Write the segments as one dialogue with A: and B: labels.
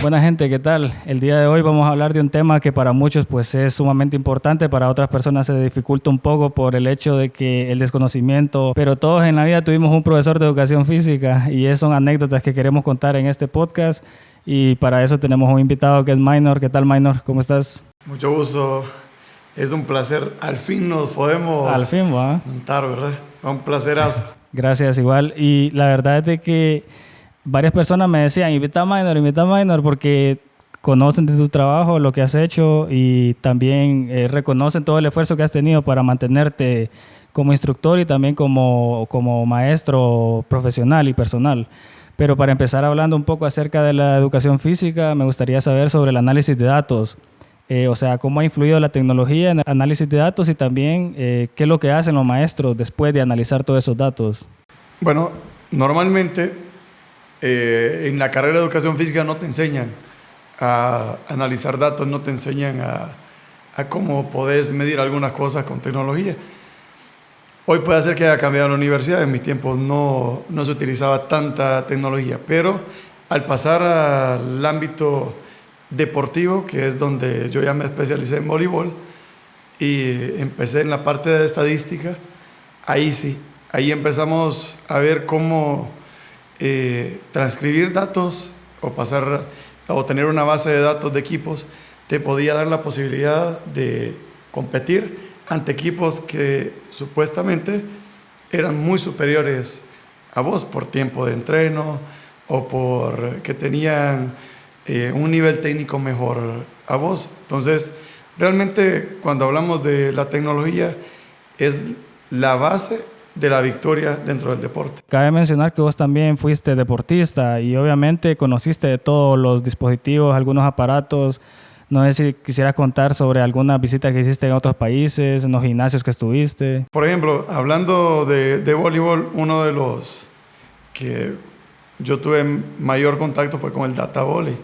A: Buena gente, ¿qué tal? El día de hoy vamos a hablar de un tema que para muchos pues es sumamente importante, para otras personas se dificulta un poco por el hecho de que el desconocimiento, pero todos en la vida tuvimos un profesor de educación física y son anécdotas que queremos contar en este podcast y para eso tenemos un invitado que es Minor. ¿Qué tal, Minor? ¿Cómo estás?
B: Mucho gusto, es un placer, al fin nos podemos montar, ¿verdad? Un placerazo.
A: Gracias, igual, y la verdad es de que varias personas me decían, invita a Minor, porque conocen de tu trabajo, lo que has hecho y también reconocen todo el esfuerzo que has tenido para mantenerte como instructor y también como maestro profesional y personal. Pero para empezar hablando un poco acerca de la educación física, me gustaría saber sobre el análisis de datos. O sea, cómo ha influido la tecnología en el análisis de datos y también qué es lo que hacen los maestros después de analizar todos esos datos.
B: Bueno, normalmente en la carrera de educación física no te enseñan a analizar datos, no te enseñan a cómo podés medir algunas cosas con tecnología. Hoy puede ser que haya cambiado la universidad, en mis tiempos no se utilizaba tanta tecnología, pero al pasar al ámbito deportivo, que es donde yo ya me especialicé en voleibol y empecé en la parte de estadística, ahí sí, ahí empezamos a ver cómo transcribir datos o tener una base de datos de equipos te podía dar la posibilidad de competir ante equipos que supuestamente eran muy superiores a vos por tiempo de entreno o por que tenían un nivel técnico mejor a vos. Entonces, realmente cuando hablamos de la tecnología es la base de la victoria dentro del deporte.
A: Cabe mencionar que vos también fuiste deportista y obviamente conociste de todos los dispositivos, algunos aparatos. No sé si quisieras contar sobre algunas visitas que hiciste en otros países, en los gimnasios que estuviste.
B: Por ejemplo, hablando de voleibol, uno de los que yo tuve mayor contacto fue con el data volley.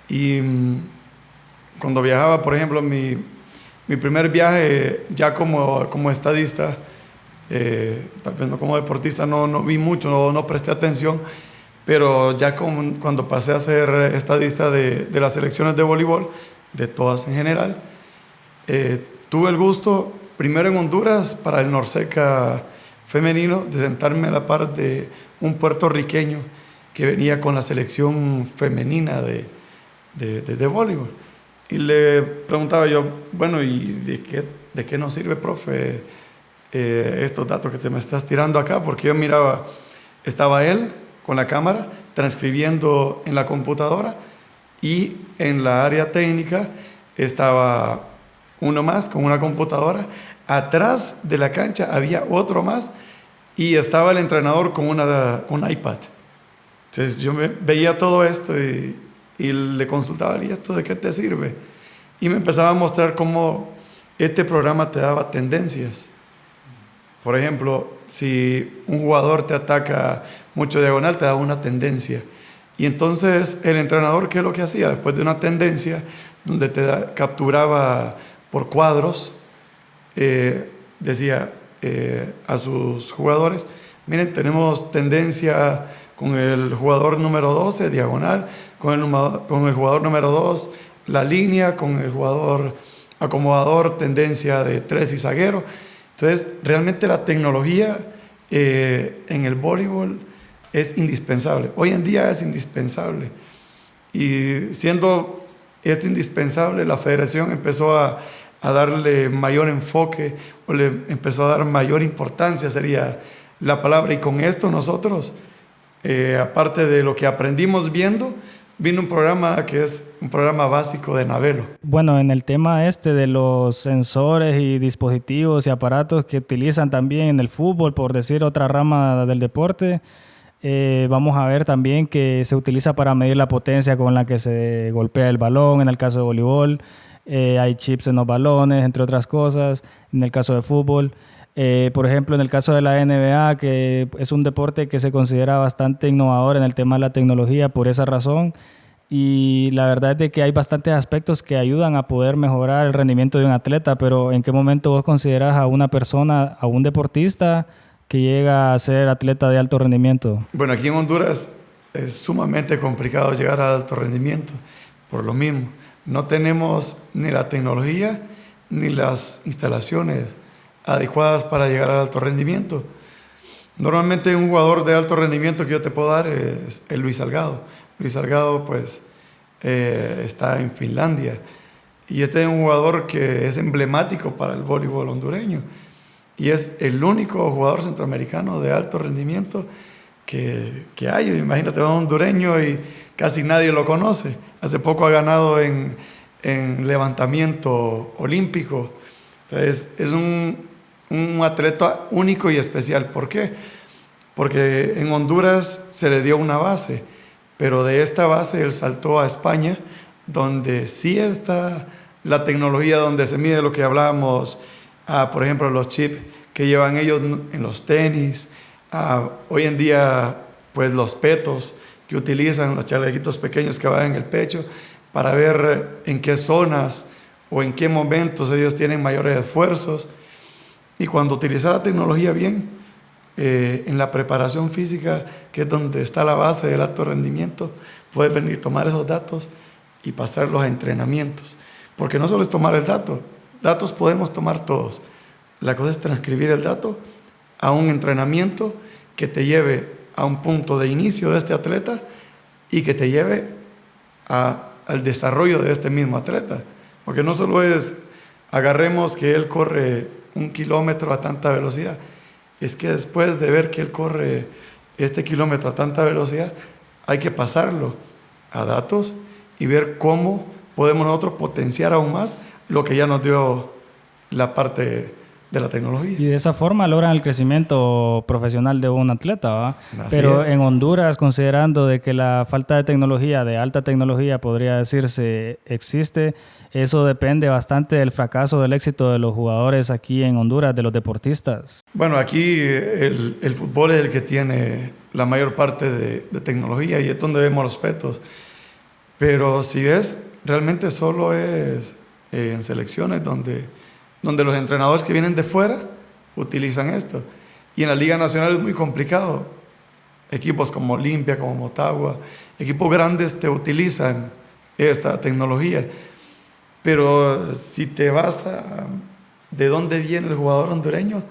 B: Y cuando viajaba, por ejemplo, mi primer viaje ya como estadista, tal vez no como deportista, no vi mucho, no presté atención, pero ya cuando pasé a ser estadista de las selecciones de voleibol, de todas en general, tuve el gusto, primero en Honduras, para el Norseca femenino, de sentarme a la par de un puertorriqueño que venía con la selección femenina de voleibol. Y le preguntaba yo, bueno, ¿y de qué nos sirve, profe, estos datos que te me estás tirando acá? Porque yo miraba, estaba él con la cámara transcribiendo en la computadora y en la área técnica estaba uno más con una computadora. Atrás de la cancha había otro más y estaba el entrenador con un iPad. Entonces yo veía todo esto y le consultaba, ¿y esto de qué te sirve? Y me empezaba a mostrar cómo este programa te daba tendencias. Por ejemplo, si un jugador te ataca mucho diagonal, te da una tendencia. Y entonces el entrenador, ¿qué es lo que hacía? Después de una tendencia donde capturaba por cuadros, decía a sus jugadores, miren, tenemos tendencia con el jugador número 12, diagonal, con el jugador número 2, la línea, con el jugador acomodador, tendencia de 3 y zaguero. Entonces, realmente la tecnología en el voleibol es indispensable. Hoy en día es indispensable. Y siendo esto indispensable, la federación empezó a darle mayor enfoque, o le empezó a dar mayor importancia, sería la palabra. Y con esto nosotros, aparte de lo que aprendimos viendo, vino un programa que es un programa básico de Navelo.
A: Bueno, en el tema de los sensores y dispositivos y aparatos que utilizan también en el fútbol, por decir otra rama del deporte, vamos a ver también que se utiliza para medir la potencia con la que se golpea el balón, en el caso de voleibol. Hay chips en los balones, entre otras cosas, en el caso de fútbol. Por ejemplo, en el caso de la NBA, que es un deporte que se considera bastante innovador en el tema de la tecnología por esa razón, y la verdad es de que hay bastantes aspectos que ayudan a poder mejorar el rendimiento de un atleta, pero ¿en qué momento vos considerás a una persona, a un deportista que llega a ser atleta de alto rendimiento?
B: Bueno, aquí en Honduras es sumamente complicado llegar al alto rendimiento. Por lo mismo, no tenemos ni la tecnología ni las instalaciones adecuadas para llegar al alto rendimiento. Normalmente un jugador de alto rendimiento que yo te puedo dar es el Luis Salgado. Luis Salgado pues está en Finlandia y este es un jugador que es emblemático para el voleibol hondureño y es el único jugador centroamericano de alto rendimiento que hay. Imagínate, un hondureño y casi nadie lo conoce. Hace poco ha ganado en levantamiento olímpico. Entonces es un atleta único y especial. ¿Por qué? Porque en Honduras se le dio una base, pero de esta base él saltó a España, donde sí está la tecnología, donde se mide lo que hablábamos, por ejemplo, los chips que llevan ellos en los tenis, hoy en día pues los petos que utilizan, los chalequitos pequeños que van en el pecho, para ver en qué zonas o en qué momentos ellos tienen mayores esfuerzos. Y cuando utilizar la tecnología bien, en la preparación física, que es donde está la base del alto rendimiento, puedes venir a tomar esos datos y pasarlos a entrenamientos. Porque no solo es tomar el dato, datos podemos tomar todos. La cosa es transcribir el dato a un entrenamiento que te lleve a un punto de inicio de este atleta y que te lleve al desarrollo de este mismo atleta. Porque no solo es, agarremos que él corre 1 kilómetro a tanta velocidad, es que después de ver que él corre este kilómetro a tanta velocidad, hay que pasarlo a datos y ver cómo podemos nosotros potenciar aún más lo que ya nos dio la parte de la tecnología.
A: Y de esa forma logran el crecimiento profesional de un atleta, ¿va? Pero en Honduras, considerando de que la falta de tecnología, de alta tecnología, podría decirse, existe, eso depende bastante del fracaso, del éxito de los jugadores aquí en Honduras, de los deportistas.
B: Bueno, aquí el fútbol es el que tiene la mayor parte de tecnología y es donde vemos los petos. Pero si ves, realmente solo es en selecciones donde los entrenadores que vienen de fuera utilizan esto. Y en la Liga Nacional es muy complicado. Equipos como Olimpia, como Motagua, equipos grandes te utilizan esta tecnología. Pero si te vas a de dónde viene el jugador hondureño,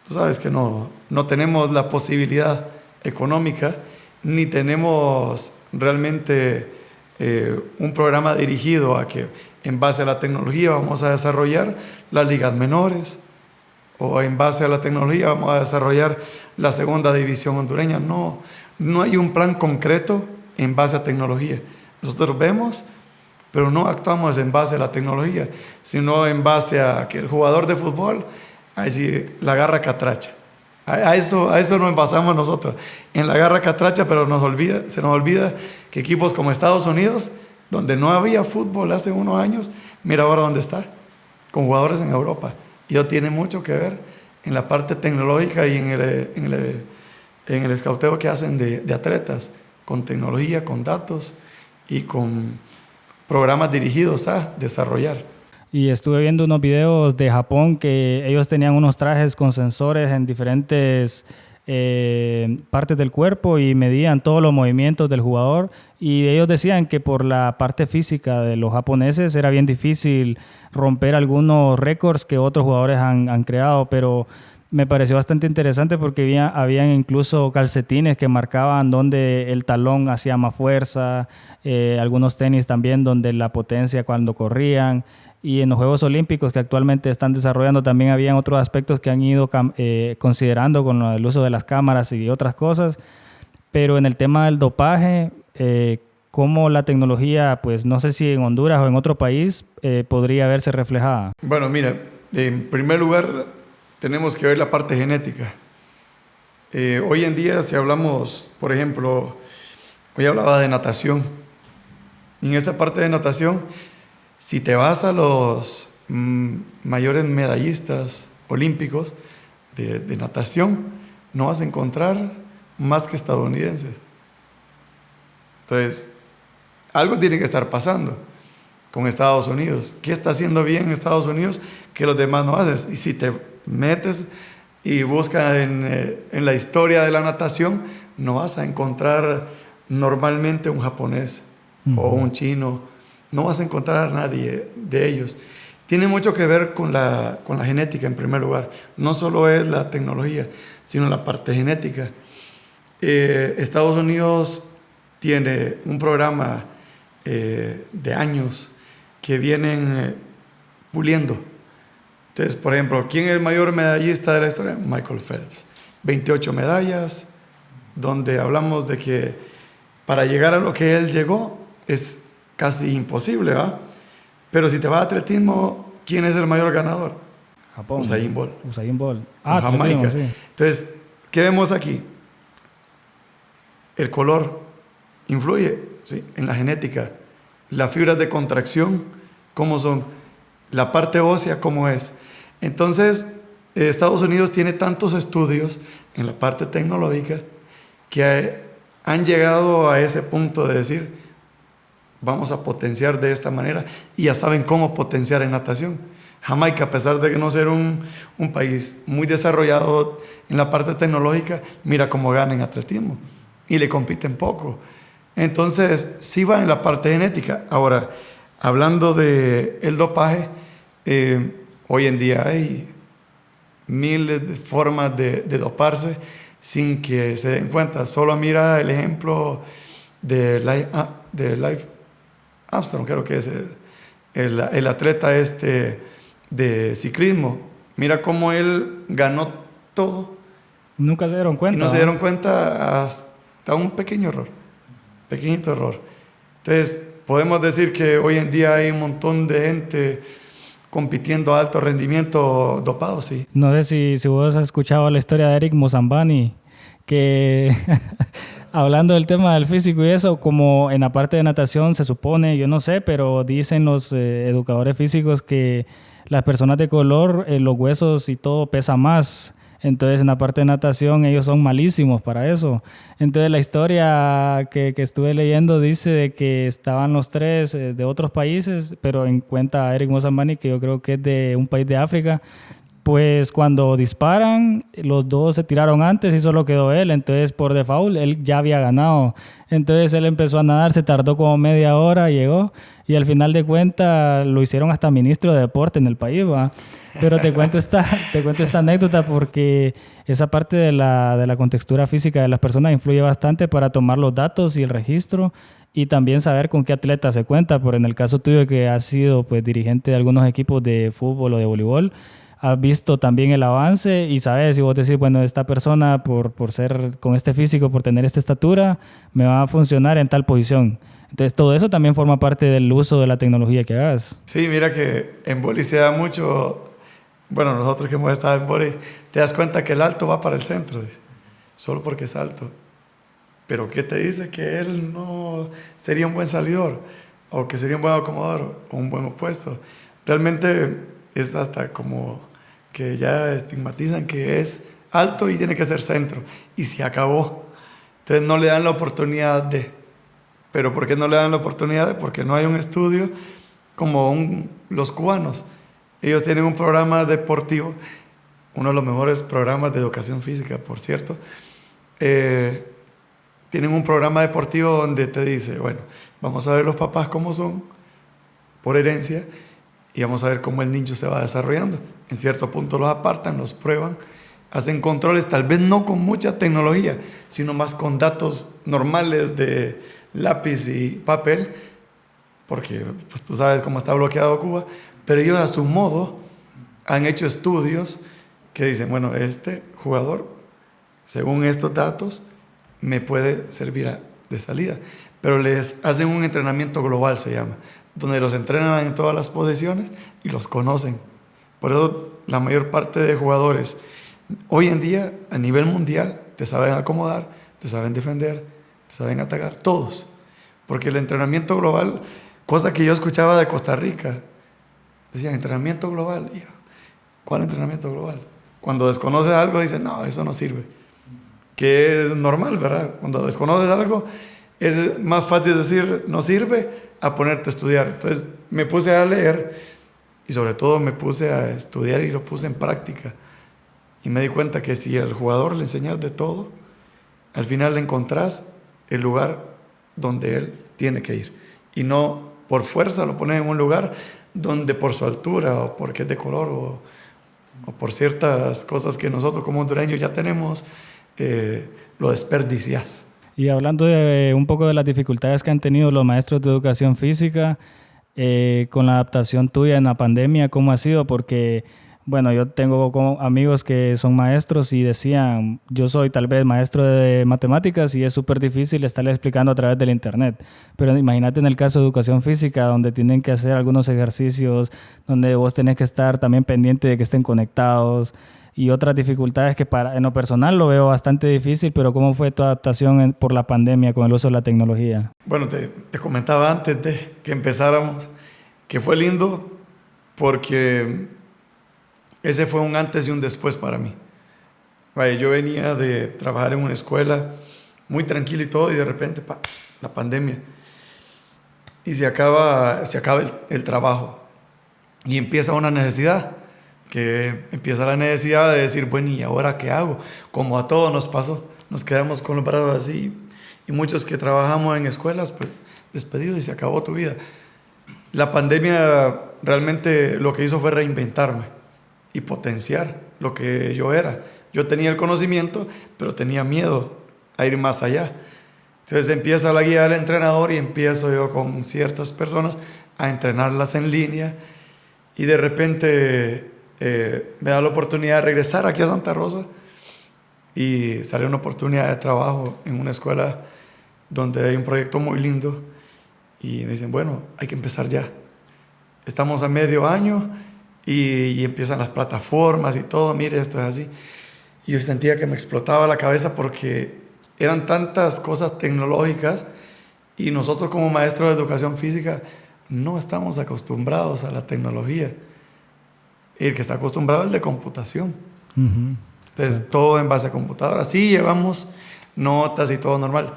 B: tú sabes que no tenemos la posibilidad económica, ni tenemos realmente un programa dirigido a que en base a la tecnología vamos a desarrollar las ligas menores o en base a la tecnología vamos a desarrollar la segunda división hondureña. No hay un plan concreto en base a tecnología. Nosotros vemos, pero no actuamos en base a la tecnología, sino en base a que el jugador de fútbol, ahí sí, la garra catracha. A eso nos basamos nosotros, en la garra catracha, pero se nos olvida que equipos como Estados Unidos, donde no había fútbol hace unos años, mira ahora dónde está, con jugadores en Europa. Y eso tiene mucho que ver en la parte tecnológica y en el escauteo que hacen de atletas, con tecnología, con datos y con programas dirigidos a desarrollar.
A: Y estuve viendo unos videos de Japón que ellos tenían unos trajes con sensores en diferentes partes del cuerpo y medían todos los movimientos del jugador, y ellos decían que por la parte física de los japoneses era bien difícil romper algunos récords que otros jugadores han creado, pero me pareció bastante interesante porque habían incluso calcetines que marcaban donde el talón hacía más fuerza, algunos tenis también donde la potencia cuando corrían. Y en los Juegos Olímpicos que actualmente están desarrollando también habían otros aspectos que han ido considerando con el uso de las cámaras y otras cosas. Pero en el tema del dopaje, ¿cómo la tecnología, pues no sé si en Honduras o en otro país, podría verse reflejada?
B: Bueno, mira, en primer lugar tenemos que ver la parte genética. Hoy en día, si hablamos, por ejemplo, hoy hablaba de natación. Y en esta parte de natación, si te vas a los mayores medallistas olímpicos de natación, no vas a encontrar más que estadounidenses. Entonces, algo tiene que estar pasando con Estados Unidos. ¿Qué está haciendo bien Estados Unidos que los demás no hacen? Y si te metes y buscas en la historia de la natación, no vas a encontrar normalmente un japonés o un chino. No vas a encontrar a nadie de ellos. Tiene mucho que ver con la genética en primer lugar. No solo es la tecnología, sino la parte genética. Estados Unidos tiene un programa de años que vienen puliendo. Entonces, por ejemplo, ¿quién es el mayor medallista de la historia? Michael Phelps. 28 medallas, donde hablamos de que para llegar a lo que él llegó es casi imposible, ¿va? Pero si te vas a atletismo, ¿quién es el mayor ganador?
A: Japón.
B: Usain Bolt.
A: Usain Bolt.
B: Jamaica.
A: Sí.
B: Entonces, ¿qué vemos aquí? El color influye, ¿sí?, en la genética. Las fibras de contracción, ¿cómo son? La parte ósea, ¿cómo es? Entonces, Estados Unidos tiene tantos estudios en la parte tecnológica que han llegado a ese punto de decir, vamos a potenciar de esta manera, y ya saben cómo potenciar en natación. Jamaica, a pesar de que no ser un país muy desarrollado en la parte tecnológica, mira cómo gana en atletismo y le compiten poco. Entonces, sí va en la parte genética. Ahora, hablando del dopaje, hoy en día hay miles de formas de doparse sin que se den cuenta. Solo mira el ejemplo de Lance Armstrong, creo que es el atleta de ciclismo. Mira cómo él ganó todo.
A: Nunca se dieron cuenta.
B: Y no se dieron cuenta hasta un pequeño error, pequeñito error. Entonces, podemos decir que hoy en día hay un montón de gente compitiendo a alto rendimiento dopado, sí.
A: No sé si vos has escuchado la historia de Eric Mosambani, que hablando del tema del físico y eso, como en la parte de natación se supone, yo no sé, pero dicen los educadores físicos que las personas de color, los huesos y todo pesa más. Entonces, en la parte de natación, ellos son malísimos para eso. Entonces, la historia que estuve leyendo dice de que estaban los tres de otros países, pero en cuenta a Eric Mosambani, que yo creo que es de un país de África. Pues cuando disparan, los dos se tiraron antes y solo quedó él. Entonces, por default, él ya había ganado. Entonces, él empezó a nadar, se tardó como media hora, llegó. Y al final de cuentas, lo hicieron hasta ministro de deporte en el país, ¿va? Pero te cuento esta anécdota porque esa parte de la contextura física de las personas influye bastante para tomar los datos y el registro y también saber con qué atleta se cuenta. Por en el caso tuyo que has sido pues, dirigente de algunos equipos de fútbol o de voleibol, has visto también el avance y sabes, si vos decís, bueno, esta persona por ser con este físico, por tener esta estatura, me va a funcionar en tal posición. Entonces, todo eso también forma parte del uso de la tecnología que hagas.
B: Sí, mira que en vóley se da mucho. Bueno, nosotros que hemos estado en vóley, te das cuenta que el alto va para el centro, dice, solo porque es alto. Pero ¿qué te dice que él no sería un buen salidor? O que sería un buen acomodador, o un buen opuesto. Realmente es hasta como que ya estigmatizan que es alto y tiene que ser centro. Y se acabó. Entonces no le dan la oportunidad de. ¿Pero por qué no le dan la oportunidad de? Porque no hay un estudio como los cubanos. Ellos tienen un programa deportivo, uno de los mejores programas de educación física, por cierto. Tienen un programa deportivo donde te dice, bueno, vamos a ver los papás cómo son, por herencia, y vamos a ver cómo el niño se va desarrollando. En cierto punto los apartan, los prueban, hacen controles, tal vez no con mucha tecnología, sino más con datos normales de lápiz y papel, porque pues, tú sabes cómo está bloqueado Cuba, pero ellos a su modo han hecho estudios que dicen, bueno, este jugador, según estos datos, me puede servir de salida. Pero les hacen un entrenamiento global, se llama, donde los entrenan en todas las posiciones y los conocen. Por eso la mayor parte de jugadores hoy en día, a nivel mundial, te saben acomodar, te saben defender, te saben atacar, todos. Porque el entrenamiento global, cosa que yo escuchaba de Costa Rica, decían, entrenamiento global. ¿Cuál entrenamiento global? Cuando desconoces algo, dicen, no, eso no sirve. Que es normal, ¿verdad? Cuando desconoces algo, es más fácil decir, no sirve, a ponerte a estudiar. Entonces me puse a leer y sobre todo me puse a estudiar y lo puse en práctica. Y me di cuenta que si al jugador le enseñas de todo, al final le encontrás el lugar donde él tiene que ir. Y no por fuerza lo ponen en un lugar donde por su altura o porque es de color o por ciertas cosas que nosotros como hondureños ya tenemos, lo desperdicias.
A: Y hablando de un poco de las dificultades que han tenido los maestros de educación física con la adaptación tuya en la pandemia, ¿cómo ha sido? Porque, bueno, yo tengo amigos que son maestros y decían, yo soy tal vez maestro de matemáticas y es súper difícil estarle explicando a través del internet. Pero imagínate en el caso de educación física, donde tienen que hacer algunos ejercicios, donde vos tenés que estar también pendiente de que estén conectados. Y otras dificultades que en lo personal lo veo bastante difícil, pero ¿cómo fue tu adaptación por la pandemia con el uso de la tecnología?
B: Bueno, te comentaba antes de que empezáramos que fue lindo porque ese fue un antes y un después para mí. Vaya, yo venía de trabajar en una escuela muy tranquilo y todo, y de repente, la pandemia. Y se acaba el trabajo y empieza una necesidad. Que empieza la necesidad de decir, bueno, ¿y ahora qué hago? Como a todos nos pasó, nos quedamos con los brazos así, y muchos que trabajamos en escuelas, pues despedidos y se acabó tu vida. La pandemia realmente lo que hizo fue reinventarme y potenciar lo que yo era. Yo tenía el conocimiento, pero tenía miedo a ir más allá. Entonces empieza la guía del entrenador y empiezo yo con ciertas personas a entrenarlas en línea, y de repente me da la oportunidad de regresar aquí a Santa Rosa y sale una oportunidad de trabajo en una escuela donde hay un proyecto muy lindo, y me dicen, bueno, hay que empezar ya. Estamos a medio año y empiezan las plataformas y todo, mire, esto es así. Y yo sentía que me explotaba la cabeza porque eran tantas cosas tecnológicas y nosotros como maestros de educación física no estamos acostumbrados a la tecnología. El que está acostumbrado es el de computación.
A: Uh-huh.
B: Entonces,
A: Sí.
B: todo en base a computadora. Sí, llevamos notas y todo normal.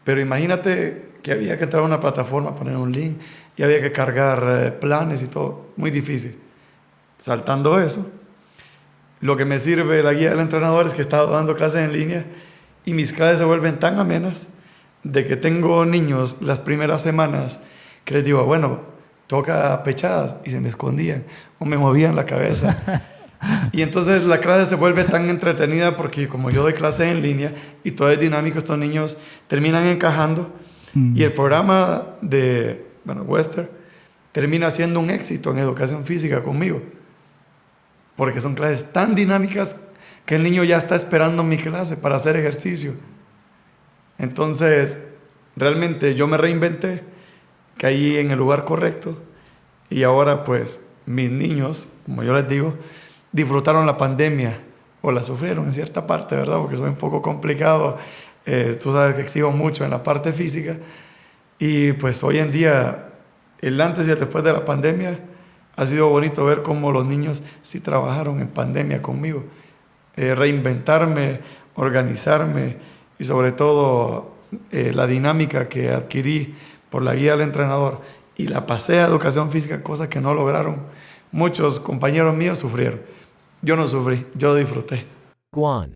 B: Pero imagínate que había que entrar a una plataforma, poner un link, y había que cargar planes y todo. Muy difícil. Saltando eso, lo que me sirve la guía del entrenador es que he estado dando clases en línea y mis clases se vuelven tan amenas de que tengo niños las primeras semanas que les digo, bueno, toca pechadas, y se me escondían o me movían la cabeza. Y entonces la clase se vuelve tan entretenida porque como yo doy clase en línea y todo es dinámico, estos niños terminan encajando y el programa de Western termina siendo un éxito en educación física conmigo, porque son clases tan dinámicas que el niño ya está esperando mi clase para hacer ejercicio. Entonces realmente yo me reinventé, caí en el lugar correcto, y ahora pues mis niños, como yo les digo, disfrutaron la pandemia o la sufrieron en cierta parte, ¿verdad? Porque soy un poco complicado, tú sabes que exijo mucho en la parte física, y pues hoy en día el antes y el después de la pandemia ha sido bonito ver cómo los niños sí trabajaron en pandemia conmigo, reinventarme, organizarme y sobre todo la dinámica que adquirí por la guía del entrenador y la pasé a educación física, cosas que no lograron. Muchos compañeros míos sufrieron. Yo no sufrí, yo disfruté.
C: Guan.